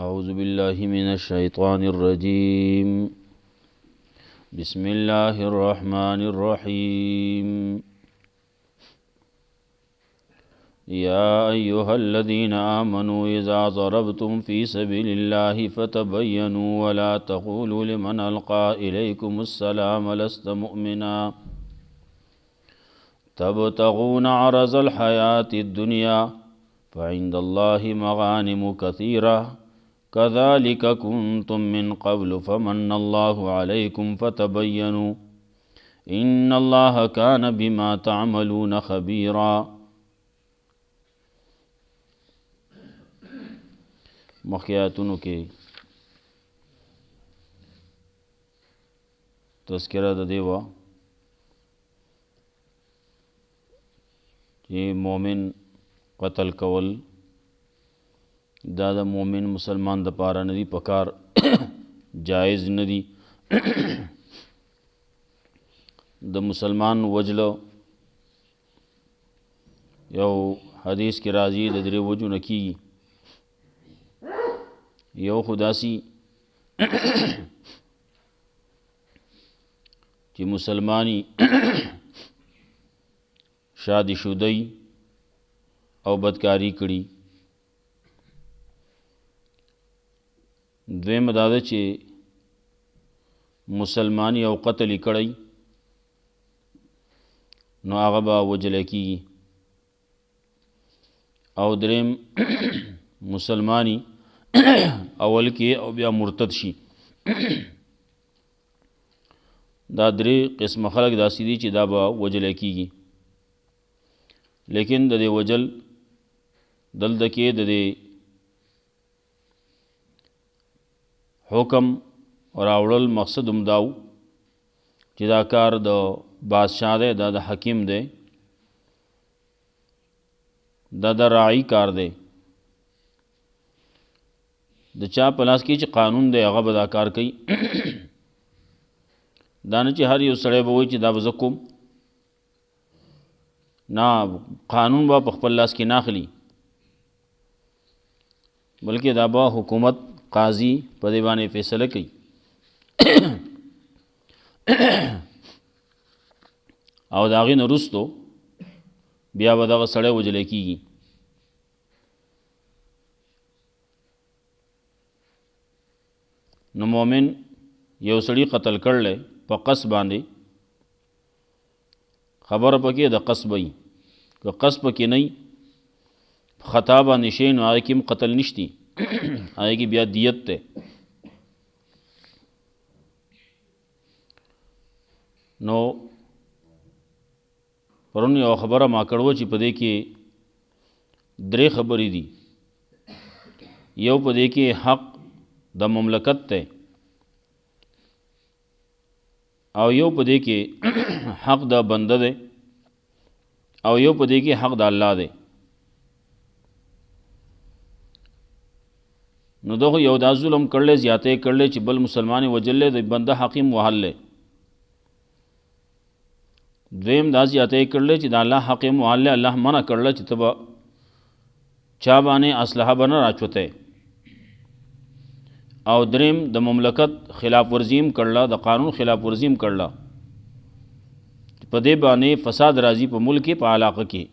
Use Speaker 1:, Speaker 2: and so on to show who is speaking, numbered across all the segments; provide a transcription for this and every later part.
Speaker 1: أعوذ بالله من الشيطان الرجيم بسم الله الرحمن الرحيم يا أيها الذين آمنوا إذا ضربتم في سبيل الله فتبينوا ولا تقولوا لمن ألقى إليكم السلام لست مؤمنا تبتغون عرض الحياة الدنيا فعند الله مغانم كثيرة كذلك كنتم من قبل فمن الله عليكم فتبينوا إن الله كان بما تعملون خبيرا. مخیاتونو کې تذکرہ د دیوا چې مومن قتل کول دا د مومن مسلمان د پاره ندی پکار جائز ندی د مسلمان وجلو یو حدیث کی راضی د درې وجو نکی یو خداسی چې مسلمانی شادی شدی او بدکاری کړي، دویم دا ده چې مسلمانی او قتل کړي نو هغه به وجل کیږي، او دریم مسلمانی اول کې او بیا مرتد شي. دا درې قسم خلق داسې دي چې دا به وجل کیږي، لیکن د دې وجل دلته کې د دې حکم راوړل مقصد هم داو چې دا کار د بادشاہ دی، دا د حکیم دی، دا د راعي کار دی. د چا په لاس کې چې قانون دی هغه به دا کار کوي، دا نه چې هر یو سړی به وایي چې دا به زه کوم، نه، قانون به په خپل لاس کې نه اخلي، بلکې دا به حکومت قاضي په دې باندې فیصله کوي. او د هغې نه وروستو بیا به دغه سړی وجلی کېږي. نو مومن یو سړي قتل کړلی په قصد باندې، خبره پکې د قصد وي، که قصد پکې نه وي خطا باندې شی نو هغې کې هم قتل نشتی، هغې کې بیا دیت دی. نو پرون یو خبره ما کړو چې په دې کې درې خبرې دي. یو په دې کې حق د مملکت دی، او یو په دې کې حق د بنده دی، او یو په دې کې حق د الله دی. نو دغه یو دا ظلم کړلی، زیاتې کړلی چې بل مسلمان وجلې د بنده حقیم وحلې، دویم دا زیاتې کړلی چې د الله حقیم وحلې، الله منع کړل چې ته به چا باندې اسلحه به نه راچوتې، او دریم د مملکت خلاف ورزیم کړله، د قانون خلاف ورزیم کړله، په دې باندې فساد راځي په ملک په علاقه کې.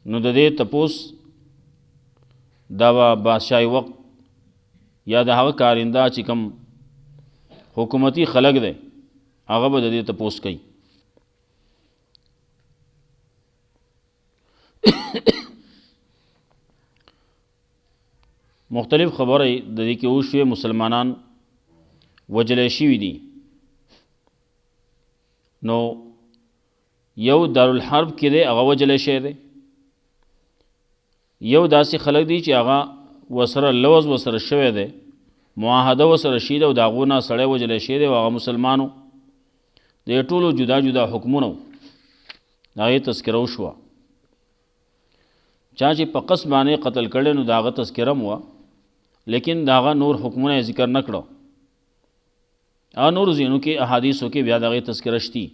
Speaker 1: نو د دې تپوس دا بادشاہي وقت یا د هغه کارنده چې کوم حکومتي خلق دی هغه به د دې تپوس کوي. مختلف خبره د دې کې وشوې، مسلمانان وجلی شوي دي. نو یو دارالحرب کې دی هغه وجلی شوی دی، یو داسې خلک دي چې هغه ورسره لوز ورسره شوی دی، معاهده ورسره شوې ده او د هغو نه سړی وجلی شوی دی، او هغه مسلمانو د ټولو جدا جدا حکمونه د هغې تذکره وشوه. چا چې په قصد باندې قتل کړی نو د هغه تذکره هم وه، لیکن د هغه نور حکمونه یې ذکر نه کړه. هغه نور ځینو کې احادیثو کې بیا د هغې تذکره شتي.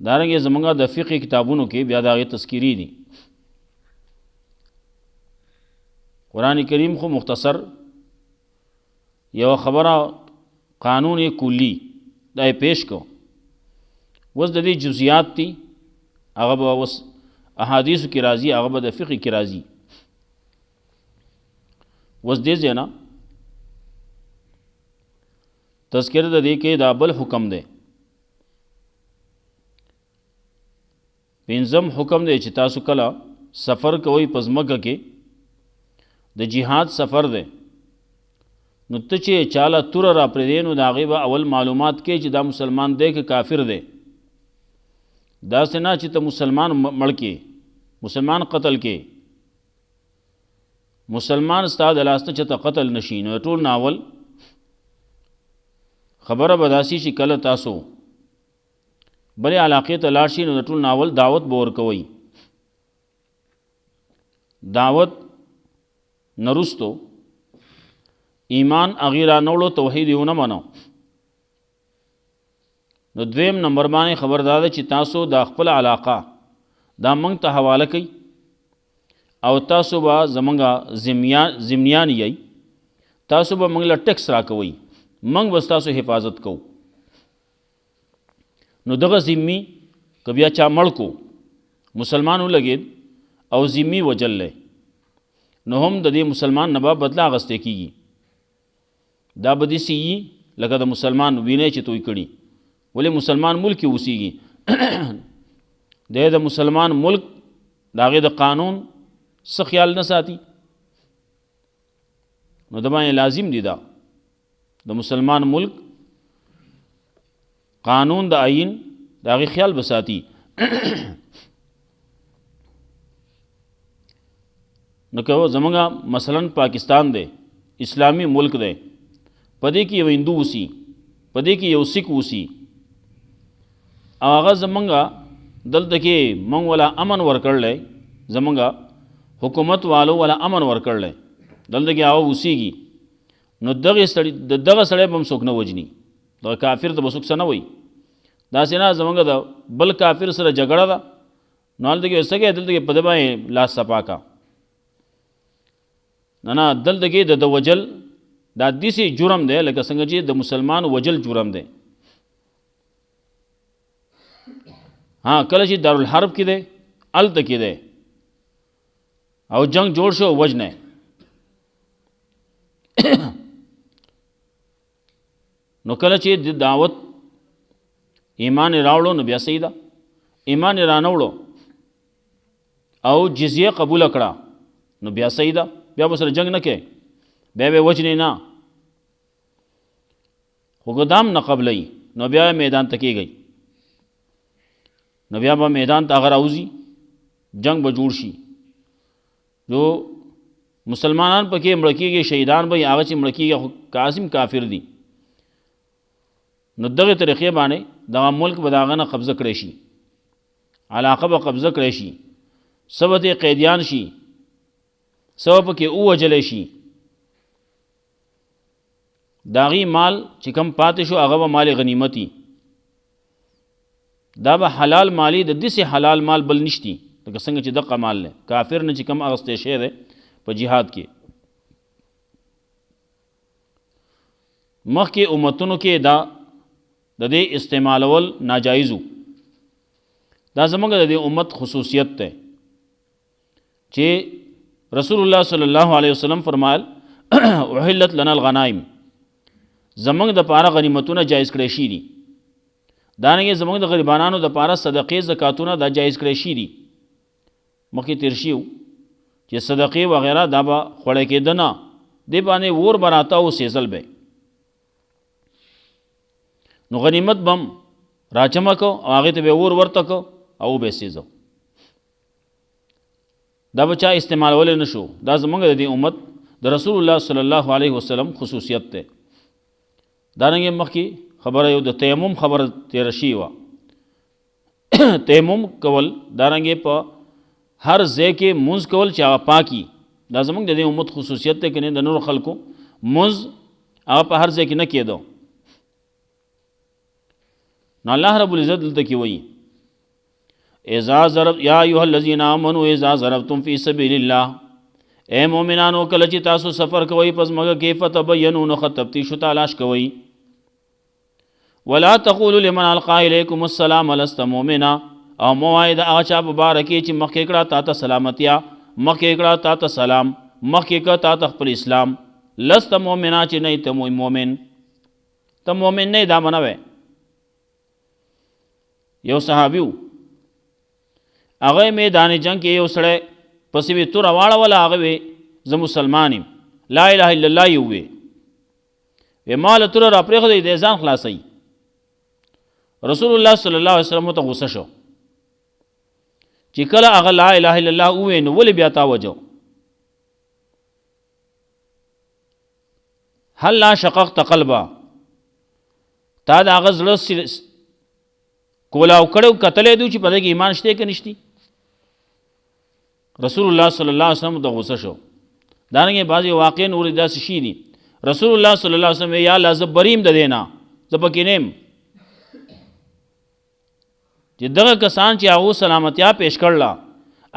Speaker 1: دارنګه زمونږه د فقه کتابونو کې بیا دغه تذکیری دي. قرآن کریم خو مختصر یو خبره قانون کلی دا پیش کو، وس د دې جزئیات دي هغه به وس احادیث کې راځي، هغه به د فقه کې راځي. وس دې ځنا تذکرہ د دې کې دا بل حکم دی. پنځم حکم دی چې تاسو کله سفر کوئ په ځمکه کې، د جهاد سفر دی، نو ته چې چاله تور را پرېږدې نو د هغې به اول معلومات کې چې دا مسلمان دی که کافر دی. داسې نه چې ته مسلمان مړ کې، مسلمان قتل کې، مسلمان ستا د لاسته چې ته قتل نشي. نو ټول ناول خبره به داسې چې کله تاسو بلې علاقې ته لاړ شي نو د ټول ناول دعوت به ورکوئ. دعوت نرستو ایمان هغې رانوړو، توحید یې ونه منو. نو دویم نمبر باندې خبر دا ده چې تاسو د خپل علاقه دا موږ ته حواله کوي او تاسو به زمونږه ضمنیان یی، تاسو به موږ له ټیکس راکوئ، موږ به ستاسو حفاظت کوو. نو دغه ذمي که بیا چا مړ کو، مسلمان ولګېد او ذمي وجللی، نو هم د دې مسلمان نه به بدله اخیستی کېږي. دا به داسې وي لکه د مسلمان وینې چې توی کړي. ولې مسلمان ملک کې اوسېږي، دی د مسلمان ملک د هغې د قانون څه خیال نه ساتي، نو د باندې لازم دي دا د مسلمان ملک قانون د آئین د هغې خیال به ساتي. نو که زمونږه مثلا پاکستان دی، اسلامی ملک دی، په دې کې یو هندو اوسي، په دې کې یو سکھ اوسي، او هغه زمونږه دلته کې موږ ولا امن ورکړلی، زمونږه حکومت والو ولا امن ورکړلی، دلته کې هغه اوسېږي، نو دغه سړی به هم څوک نه وجني، دغه کافر ته به څوک څه نه وایي. داسې نه زمونږه د بل کافر سره جګړه ده، نو هلته کې څه کوي، دلته کې په ده باندې لاس صفا کا. نه دلته کې د وجل دا داسې جرم دی لکه څنګه چې د مسلمان وجل جرم دی. ها کله چې دارالحرب کې دی، هلته کې دی او جنگ جوړ شو وجنه، نو کله چې د دعوت ایمان راوړو نو بیا صحیح ده، ایمان رانوړو او جزیه قبول کړه نو بیا صحیح ده، بیا به سره جنگ نه کوي، بیا به وجنې نه، خو ګدام نه قبلوي نو بیا میدان ته کېږي، نو بیا به میدان ته هغه راوځي، جنگ به جوړ شي. جو مسلمانان پکې مړه کېږي، شهیدان به هغه چې مړه کېږي قاسم کافر دي، نو دغه طریقې باندې دغه ملک به د هغه نه قبضه کړی شي، علاقه به قبضه کړی شي، څه به ترې قیدیان شي، څه به پکې ووجلی شي. د هغې مال چې کم پاتې شو هغه به مال غنیمتي، دا به حلال مالی، د داسې حلال مال بل نشتی لکه څنګه چې دغه مال دی کافر نه چې کم اخیستی شوی دی په جهاد کې. مخکې امتونو کې دا د دې استعمالول ناجایزو، دا زموږ د دې امت خصوصیت دی چې رسول الله صلی الله علیه وسلم فرمایل احلت لنا الغنائم، زموږ د پاره غنیمتونه جایز کړی شي دي، دانګې زموږ د غریبانو د پاره صدقې زکاتونه دا جایز کړی شي دي. مخکې تیر شي چې صدقې وغیرہ دا به خوړی کېده نه، دې باندې ور براته او سیزل به، نو غنیمت بم راجمع کو او هغې ته به ور ورته کو او به سیزو، دا به چا استعمالولی نه شو. دا زموږ د دې امت د رسول الله صلی الله علیه وسلم خصوصیت دی. دارنګې مخکې خبره یو د تیمم خبره تیره شوې وه، تیمم کول دارنګې په هر ځای کې مونځ کول چې هغه پاکي، دا زموږ د دې امت خصوصیت دی، که نه د نورو خلکو مونځ هغه په هر ځای کې نه کېدو. نو الله رب العزت دلته کې وایي یا ایها الذین آمنوا اذا ضربتم فی سبیل الله، اے مومنانو کله چې تاسو سفر کوئ پس مګه کې فتبینوا نو تفتیش تلاش کوئ. ولا تقولوا لمن القى الیکم السلام لست مؤمنا، او موعد هغه چا په باره کې چې مخکې کړه تا ته سلامتیا، مخکې کړه تا ته سلام، مخکې کړه تا ته خپل اسلام، لست مؤمنا چې نه ته مؤمن، ته مؤمن نه دا منوي. یو صحابیو هغه میدان جنگ کې یو سړی پسې وی تور واړه ولا هغه وی زه مسلمان یم لا اله الا الله یو وی مال تور را پرې خو دې ځان خلاصي. رسول الله صلی الله علیه وسلم ته غوسه شو چې کله هغه لا اله الا الله وی نو ولې بیا تاوجو، هل لا شققت قلبا، تا دا هغه زړه کولاو کړو کتلې دوی چې په دې کې ایمان شته کې نشتی. رسول الله صلی الله علیه وسلم د غوسه شو. دانګه بعضی واقع نور داس شي دي. رسول الله صلی الله علیه وسلم یا الله ز بریم د دینا ز پکې نیم چې دغه کسان چې هغه سلامتیا پیش کړلا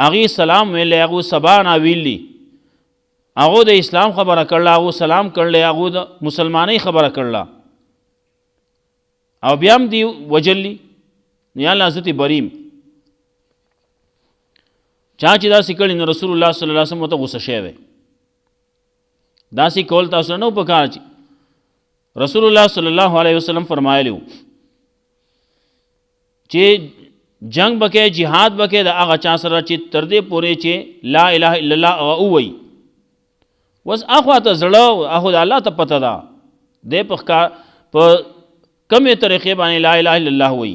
Speaker 1: هغه سلام ویلې هغه سبانا ویلی هغه د اسلام خبره کړلا هغه سلام کړل هغه د مسلمانۍ خبره کړلا او بیا هم دی وجلی یا الله عزت بریم. چا چې دا سکړي نو رسول الله صلی الله علیه وسلم ته غوسه شوی. دا سی کول تاسو نه پکار چې رسول الله صلی الله علیه وسلم فرمایلیو چې جنگ بکې jihad بکې د هغه چا سره چې تر دې پورې چې لا اله الا الله او وی وس اخو ته زړه اخو د الله ته پته ده د په کمه طریقې باندې لا اله الا الله وی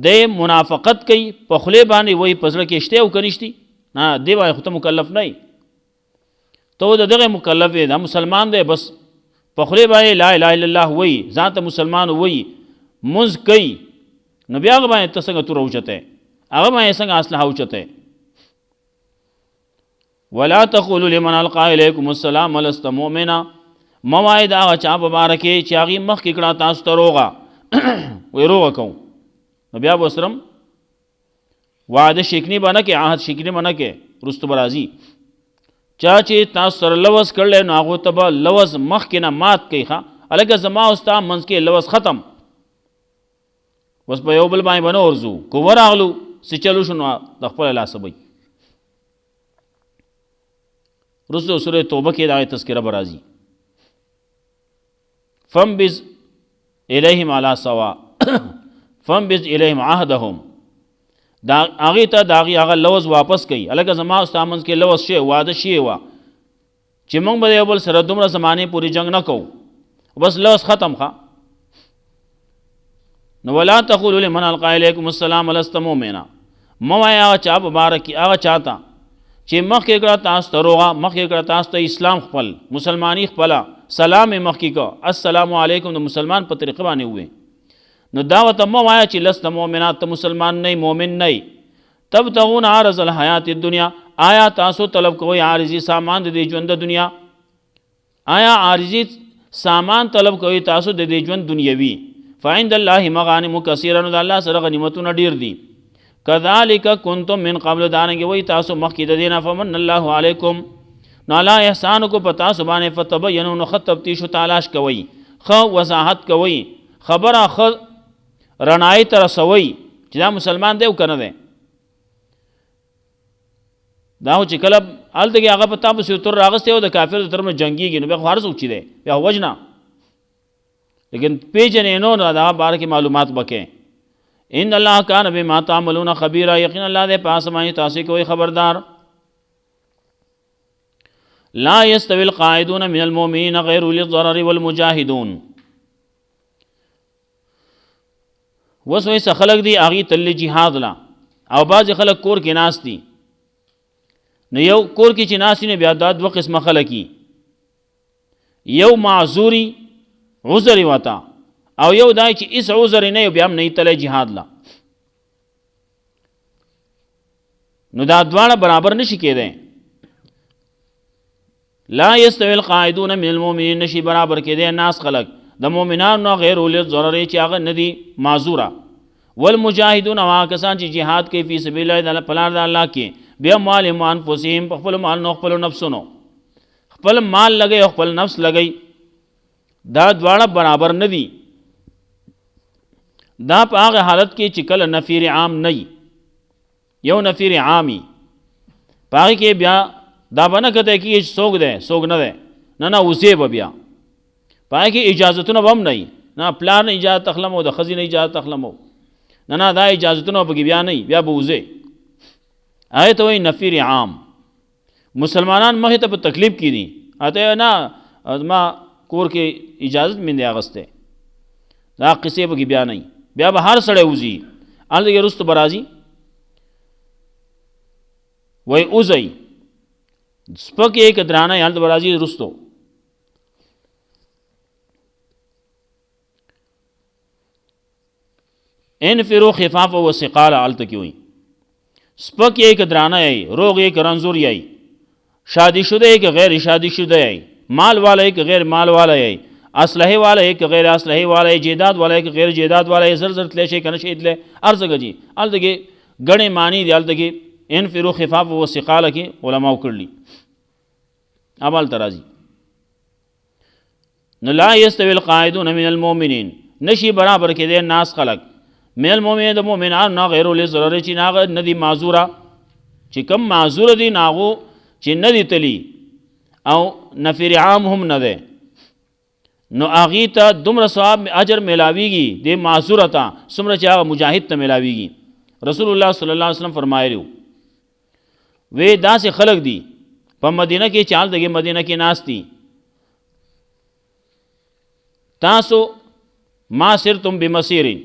Speaker 1: د منافقت کوي په خله باندې وای پزړه کې شته او کنيشتي نه دی وای خو ته مکلف نه ته دغه مکلف دی دا مسلمان دی بس په خله باندې لا اله الا الله وای ذات مسلمان وای مز کوي نو بیا هغه باندې څنګه تور اوچته هغه باندې څنګه اصله اوچته. ولا تقولوا لمن القى اليكم السلام لست مؤمنا، موعد هغه چا مبارکه چې هغه مخ کې کړه تاسو ته روغه وای روغه کوم نو بیا وسرم وعده شکنی باندې کې عهد شکنی باندې کې رستو برازي چا چې تاسو سره لوز کړل نو هغه ته لوز مخ کې نه مات کوي ښا الګ زما او ستا منځ کې لوز ختم وس په یو بل باندې بنو ورزو کو وراغلو سی چلو شنو د خپل لاس به رسو سوره توبه کې دا تذکرہ برازي فمبز الیہم علی سوا فمبز الیہم عهدهم دا هغه ته داغي هغه لوز واپس کوي الګ زما او ستا منځ کې لوز شي واده شي وا چې موږ به یو بل سره دومره زمانه پوری جنگ نه کوو بس لوز ختم ښا. نو ولا تقولوا لمن القى اليكم السلام لست مؤمنا، موایا چا مبارک هغه چاته چې مخکې کړه تاسو ته روغه مخکې کړه تاسو ته اسلام خپل مسلمانی خپل سلام مخکې کو السلام علیکم د مسلمان په طریقه باندې وې نو دعوت موایا چې لست مؤمنات ته مسلمان نه مؤمن نه تبتغون عرض الحیات الدنیا، آیا تاسو طلب کوئ عارضی سامان د ژوند د دنیا، آیا عارضی سامان طلب کوئ تاسو د ژوند دنیوي فعند الله مغانم کثیرا د الله سره غنیمتونه ډیر دي. کذالک کنتم من قبل دانګ وی تاسو مخکې د دینه فمن الله علیکم نو الله احسان کو پتا سبحانه فتبینوا نو خطبتی شو تلاش کوي خو وضاحت کوي خبره خ رڼای تر سوي چې دا مسلمان دی او کنه دی دا چې کله الته هغه پتا په سوتر راغسته او د کافر تر مې جنگيږي نو به هر څوک چي دی بیا وجنا لیکن پیجنې نو دا بار کې معلومات بکې ان الله کان بما تعملون خبيرا، یقینا الله دې پاس باندې تاسو کوئی خبردار. لا يستوي القاعدون من المؤمنين غير اولي الضرر والمجاهدون، وسوي خلق دي اغي تل جهاد لا او باز خلق کور کې ناس دي نو یو کور کې چې ناس نه بیا د دوه قسمه خلقي یو معذوري عذر وتا او یو دای چې اس عذر نه بیا هم نه تل جهاد لا نو دا دواړه برابر نشي کېدای. لا يستوي القاعدون من المؤمنين نشي برابر کېدای ناس خلق د مؤمنانو غیر اول ضرر چې هغه ندي معذورا والمجاهدون هغه کسان چې جهاد کوي فی سبیل الله په لار د الله کې باموالهم وانفسهم په خپل مال نو خپل نفسونو خپل مال لګي او خپل نفس لګي دا دواړه برابر نه دي دا په هغه حالت کې چې کله نفیر عام نه یو نفیر عامي پاره کې بیا دا بنه کته کې سوګ ده سوګ نه ده نه اوسې به بیا پاره کې اجازهتونه هم نه پلان اجازه تخلمو د خزینه اجازه تخلمو نه دا اجازهتونه به بیا نه بیا به وځي آیت وای نفیر عام مسلمانان مخه ته په تکلیف کې دي اته نه ما کور کې اجازه من دی اغسته دا قصې به بیا نه بیا به هر سړی وځي ال دې رست برازي وای اوځي سپک یک درانه ال برازي رستو انفروا خفافا وثقالا الته کی ہوئی سپک یک درانه ای روغ یک رنزور ای شادی شده یک غیر شادی شده ای مال والا یک غیر مال والا ای اسلحه والا یک غیر اسلحه والا ای جیداد والا یک غیر جیداد والا ای زر زر تلی شي کنه شي تل ارزګه جی الته غړې معنی دی الته انفروا خفافا وثقالا کی علماء کړلی عمل ترازی لا يستوي القاعدون من المؤمنين نشي برابر کې دي ناس خلق من المؤمنین د مؤمنان نه غیر له ضرر چې ناغه ندی معذوره چې کم معذور دي ناغو چې ندی تلی او نفیر عام هم نه ده نو اغه ته دومره ثواب اجر ملاویږي د معذوره ته څومره چې هغه مجاهد ته ملاویږي رسول الله صلی الله علیه وسلم فرمایلیو وې داسې خلق دي په مدینه کې چال دغه مدینه کې ناس دي تاسو ما سرتم بمسیرین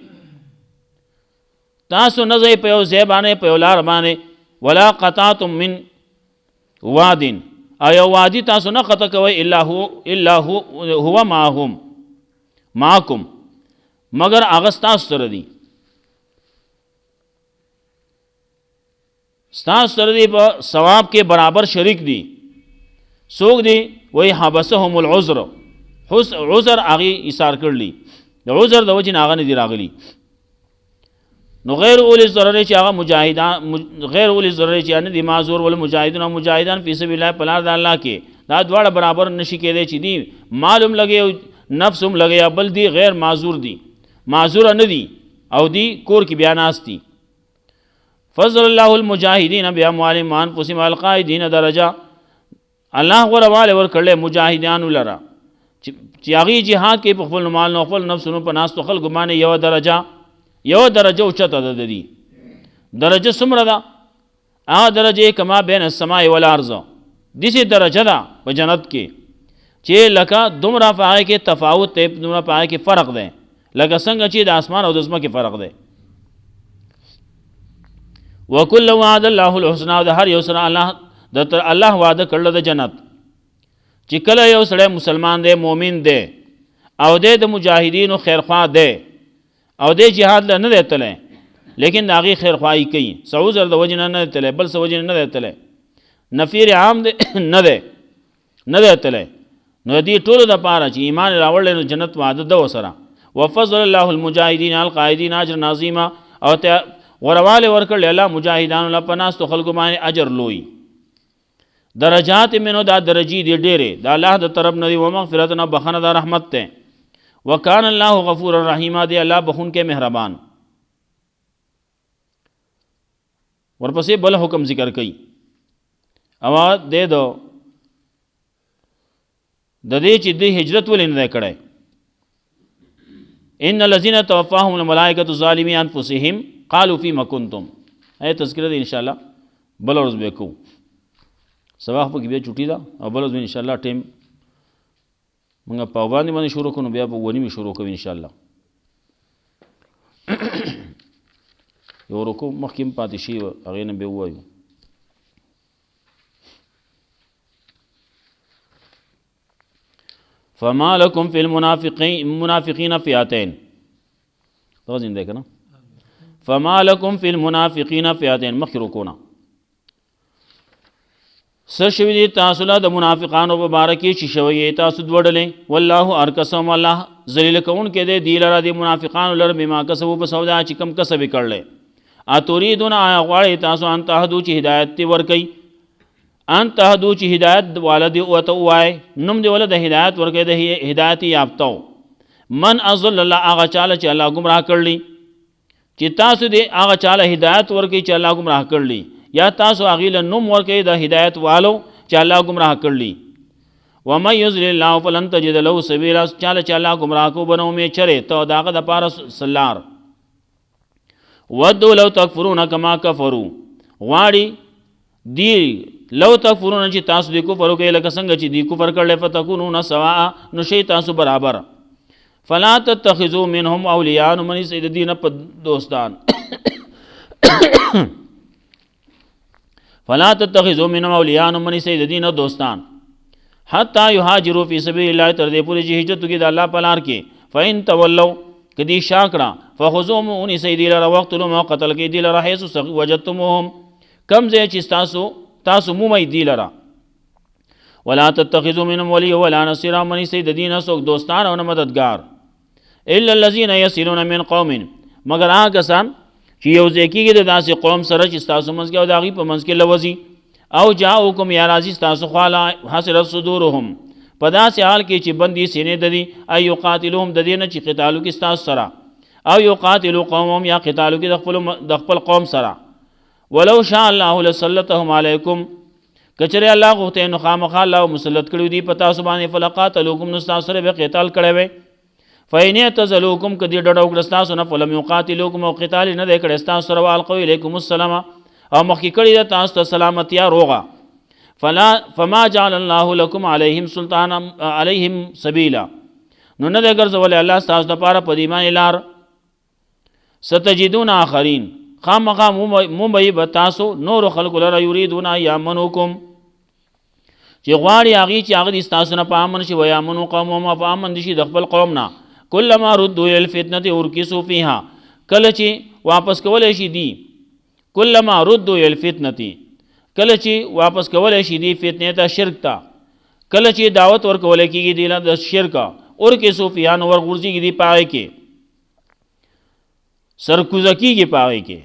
Speaker 1: تاسو نزای په یو زیبانه په لار باندې ولا قطعتم من وادin ايو وادي تاسو نه قطع کوي الا هو معكم مگر اغستا سره دي ستاسو سره دي په ثواب کې برابر شریک دي سوق دي وای حبسهم العذر عذر اغي ایثار کړلی د عذر د وجه ناغه نه دی راغلی نو غیر اول ضرر چې هغه مجاهدان غیر اول ضرر چې ان دي معذور ول مجاهدون او مجاهدان فی سبیل الله پلار د الله کې دا دواړه برابر نشي کېدی چې دي معلوم لګي نفس هم لګي بل دي غیر معذور دي معذور نه دي او دي کور کې بیانات دي فضل الله المجاهدین باموالهم وانفسهم القائدین درجه الله غرواله ور کړل مجاهدان لرا چې هغه jihad کې په خپل مال نو خپل نفس نو په ناس تو خلق باندې یو درجه اوچته ده دي درجه څومره ده هغه درجه کما بین السماء والارض دغه درجه ده په جنت کې چې لکه دومره پای کې تفاوت ته دومره پای کې فرق ده لکه څنګه چې د اسمان او د زمکه فرق ده وکل وعد الله الحسنى ده هر یو سره الله وعده کړل د جنت چې کله یو سړی مسلمان دی مؤمن دی او د مجاهدینو خیرخوا دی او د جهاد له نه دیتله لیکن داغي خیرخواهی کوي سعوذر د وجنه نه دیتله بل سو وجنه نه دیتله نفیر عام نه دیتله نو دی ټول د پاره چې ایمان راوړل نو جنت وعده ده وسره وفضل الله المجاهدین القائدین اجر عظیما او ته ورواله ورکړل الله مجاهدانو لپاره تو خلق باندې اجر لوی درجات منو دا درجی دی ډیره دا الله د طرف نه دی و مغفرت نه بخنه دا رحمت ته وکان الله غفور الرحیم دی الله بخون کې مهربان ورپسې بل حکم ذکر کړي اوا دې دو د دې چې د هجرت ولې نه کړي ان الذين توفاهم الملائکه ظالمي انفسهم قالوا فيما كنتم اي تذکرہ ان شاء الله بل ورځ به کو سبا په کې به چټي دا او بل ورځ ان شاء الله ټیم موږ په باندې شروع کوو بیا په ونی می شروع کوو ان شاء الله یو رکو مخکې پاتې شي هغه نه به وایو فما لكم في المنافقين فئتين تو زنده کنا فما لكم في المنافقين فئتين مخکې رکونا سشوی دی تاسو له د منافقانو په باره کې چې شوی تاسو دوړلې والله ارکسهم الله ذلیل کون کې دی دی لره دی منافقانو لره بما کسبوا په سودا چې کم کسب کړل اتوریدون آیا غواړي تاسو ان تهدو چې هدایت تی ورکي ان تهدو چې هدایت والد او ته وای نوم دی ولد هدایت ورکي د هدایت یافتو من ازل الله هغه چاله چې الله گمراه کړلی چې تاسو دې هغه چاله هدایت ورکي چې الله گمراه کړلی یا تاسو هغه له نوم ورکي د هدایت والو چې الله گمراه کړلی ومن یضلل الله فلن تجد له سبیلا چاله چې الله گمراه کو بنو می چره ته داغه د پاره سلار ودو لو تکفرون کما کفروا غواړي دی لو تکفرون چې تاسو د کفر کوي لکه څنګه چې دی کفر کړل فتكونون سواء نو شي تاسو برابر فلا تتخذوا منهم اولیاء من سید دین په دوستان فلا تتخذوا منهم اولیاء من سید دین دوستان حتی یهاجروا فی سبیل الله تر دې پوری چې هجرت کوي د الله په لار کې فین تولوا کدی شاکرا فخذوهم ان سید الله وقتلوا ما قتل کې دی لره حيث وجدتموهم کم زې چې تاسو مومي دی لره ولا تتخذوا منهم ولي ولا نصيرا من سید دین سو دوستان او مددگار الا الذين يسيرون من قوم مگر هغه کسان چې یو ځکیږي د داسې قوم سره چې تاسو منځ کې او داغي په منځ کې لوزي او جاءوکم یا راضی تاسو خوالا حاصل صدورهم په داسې حال کې چې بندي سینې د دي اي قاتلهم د دې نه چې قتالو کې تاسو سره او یقاتلوا قومهم یا قتالو کې د خپل قوم سره ولو شاء الله لسلطهم علیکم کچره الله غوته نو خامخا الله مسلط کړو دي پتا سبحانه فلقاتلوکم نو تاسو سره به قتال کړي وي فین یتزلوکم کدی ډډو کړستاسو نه فلم یقاتلوکم او قتال نه د کړستاسو سره والقوا الیکم السلام او مخکې کړي د تاسو ته سلامتی روغه فما جعل الله لكم عليهم سلطانا عليهم سبيلا نو نه ګرځول الله تاسو د پاره په ایمان لار ستجدون اخرین خامخا ممبئی بتاسو نور خلق لرا یریدون یامنوکم چې غواړي هغه چې هغه د تاسو نه په امن شي و یامنو قوم ما په امن دي شي د خپل قوم نه کلمہ ردوا الى الفتنه ورکسوا فيها کله چې واپس کولای شي دي کلمہ ردوا الى الفتنه کله چې واپس کولای شي دي فتنه ته شرک ته کله چې دعوت ورکول کېږي دی د شرک ورکسوا فيها نو ورغورځي دي پای کې سرکوزکی کې پای کې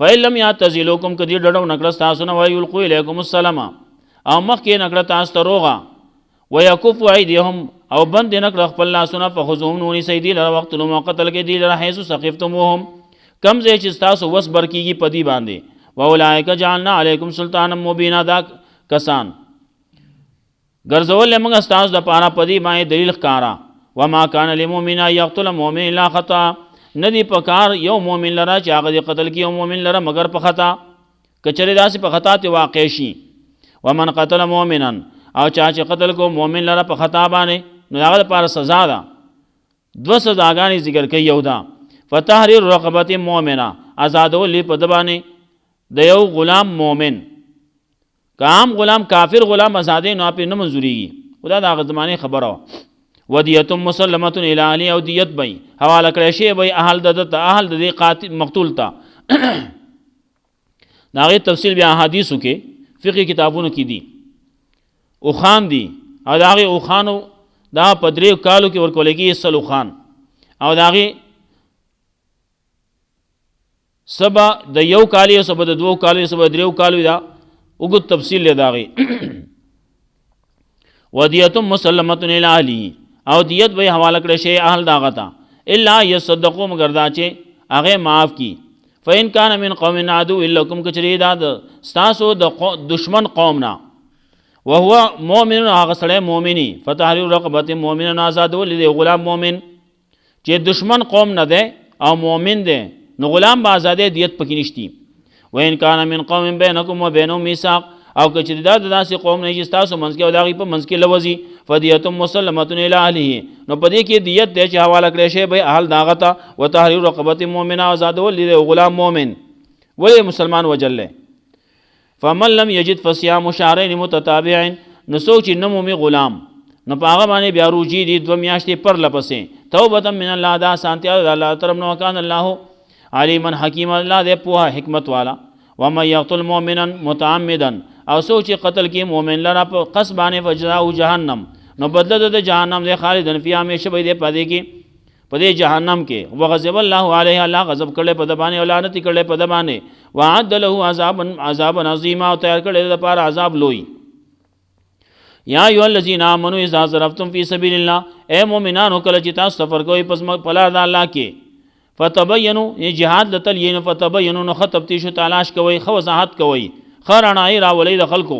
Speaker 1: فیلم یعتزلوکم کدی ډډو نکړه تاسو نه وی القوا الیکم السلام او مخکې نکړه تاسو ته روغه ويكف ایدیهم او بند نکړه خپل لاسونه فخذوهم نونی سیدی لره وخت لو قتل کې دی لره حيث سقفتموهم کم زې چې تاسو وس برکیږي پدی باندې واولائک جعلنا علیکم سلطانا مبینا دا کسان ګرځول موږ تاسو د پاره پدی باندې دلیل ښکارا وما کان للمؤمن یقتل مؤمن الا خطا ندی پکار یو مؤمن لره چې هغه قتل کی یو مؤمن لره مگر په خطا کچره داسې په خطا ته واقع شي ومن قتل مؤمنا او چا چې قتل کو مؤمن لره په خطا باندې نو هغه لپاره سزا ده دو سزاګانې ذکر کوي یو ده فتحرير رقبه مؤمنه آزادول په دبانې د یو غلام مؤمن کام غلام کافر غلام آزادې نو په نه منځوريږي خدا د هغه زمانه خبره ودیت مسلمه الی اهلی او دیت بی حواله کړی شی بی اهل د قاتل مقتول تا داغه تفصیل بیا احادیثو کې فقہی کتابونو کې دي او خان دي او داغه او خانو دا پدری کالو کې ورکول کې سلو خان او داغه سبا د یو کالی سبا د دوه کالی سبا دریو کالو دا وګ تفصیل لداغه ودیت مسلمه الی اهلی او دیت به حواله کړی شی اهل داغه تا الا یصدقوا مگر دا چې هغه معاف کی فین کان من قوم عدو لکم کچری دا استاسو د دشمن قومنا وهو مؤمن هغه سره مؤمنی فتحرير رقبه مؤمن آزاد ولید غلام مؤمن چې دشمن قوم نه ده او مؤمن ده نو غلام با آزاد دیت پکې نشتی وین کان من قوم بینکم و بینهم میثاق او کچری دا داسې قوم نه چې تاسو منځ کې او داغي په منځ کې لوزي فدیت مسلمه الی اهله نو پدې کې دیت د چې حواله کړی شی به اهل داغتا و تحرير رقبه مؤمنه آزاد ولید غلام مؤمن ولی مسلمان وجل فمن لم یجد فصيام شهرين متتابعين نو سوچ نمومي غلام نو پاغه باندې بیا روجي دي دو میاشتې پر لپسې توبه من الله دا سانتیا الله طرف نو کان الله علیمن حکیم الله دې په حکمت والا ومن یقتل مؤمنا متعمدا او سوچ قتل کی مومن لرا په قصبانه فجزاء جهنم نو بدله د جهنم دی خالدن فیها همیشه به دی پدې کې پدې جهنم کې وغضب الله علیه الله غضب کړي په د باندې او لعنت کړي په د باندې وعد له عذابا عظیما او تیار کړي د پاره عذاب لوی یا ایها الذین آمنوا اذا ضربتم فی سبیل الله اے مؤمنانو کله چې تاسو سفر کوئ پس په لار د الله کې فتبینوا یہ جهاد لتلین فتبینوا نو تفتیش تلاش کوئ خو وضاحت کوئ خرعنای راولې د خلکو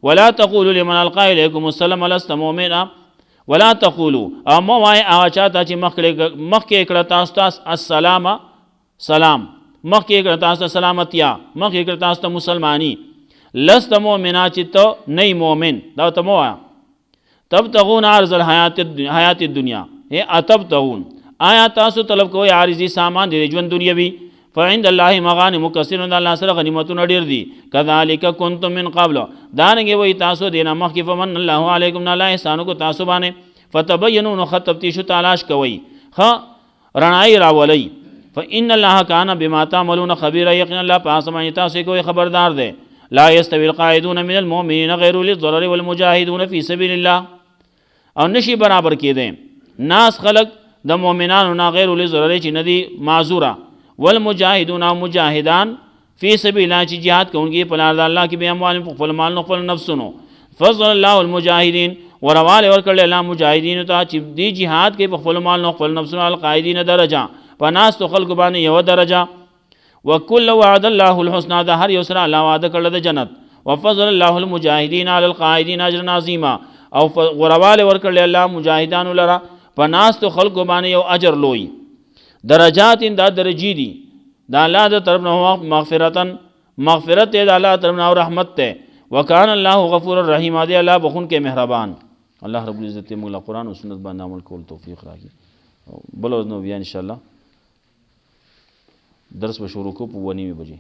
Speaker 1: ولا تقولوا لمن القى الیکم السلام لست مؤمنا ولا تقولوا او مو وای هغه چاته چې مخکې کړه تاسو ته السلام سلام مخکې کړه تاسو ته سلامتیا مخکې کړه تاسو ته مسلمانی لست مؤمنا چې ته نه مؤمن دا ته مو تبتغون عرض الحیات الدنیا اے اتبتغون آیا تاسو طلب کوئ عارضی سامان دی ژوند دنیوي فعند الله مغانم کثیر د الله سره غنیمتونه ډیر دي کذالک کنتم من قبل دانګي وای تاسو دینه مخکې فمن الله علیکم الله احسان کو تاسو باندې فتبینوا نو تفتیش تلاش کوي ها رڼای راولي فان الله کان بما تعملون خبیر یقینا الله پاس باندې تاسو کوئی خبردار دی لا يستوي القاعدون من المؤمنين غير للضرر والمجاهدون في سبيل الله او نشي برابر کېده ناس خلق د مؤمنانو نه غیر للضرر چې ندي معذوره والمجاهدون مجاهدان فی سبیل الله چې jihad کوونکي په لار د الله کې به اموال په خپل مال نو خپل نفسونو فضل الله المجاهدین ورواله ورکړل الله مجاهدین ته چې دی jihad کې په خپل مال نو خپل نفسونو القائدین درجه په ناس تو خلق باندې یو درجه وکل وعد الله الحسنى ده هر یو سره الله وعده کړل د جنت وفضل الله المجاهدین علی القائدین اجر عظیما او ورواله ورکړل الله مجاهدانو لرا په ناس تو خلق باندې یو اجر لوی درجات دا درجی دي دا الله د طرف نه مغفرت د الله طرف نه رحمت ته وکان الله غفور الرحیم دی الله بخون کې مهربان الله رب العزت موږ قرآن او سنت باندې عمل کول توفیق راکړي بل نو بیا ان شاء الله درس به شروع کو په 1:30 بجې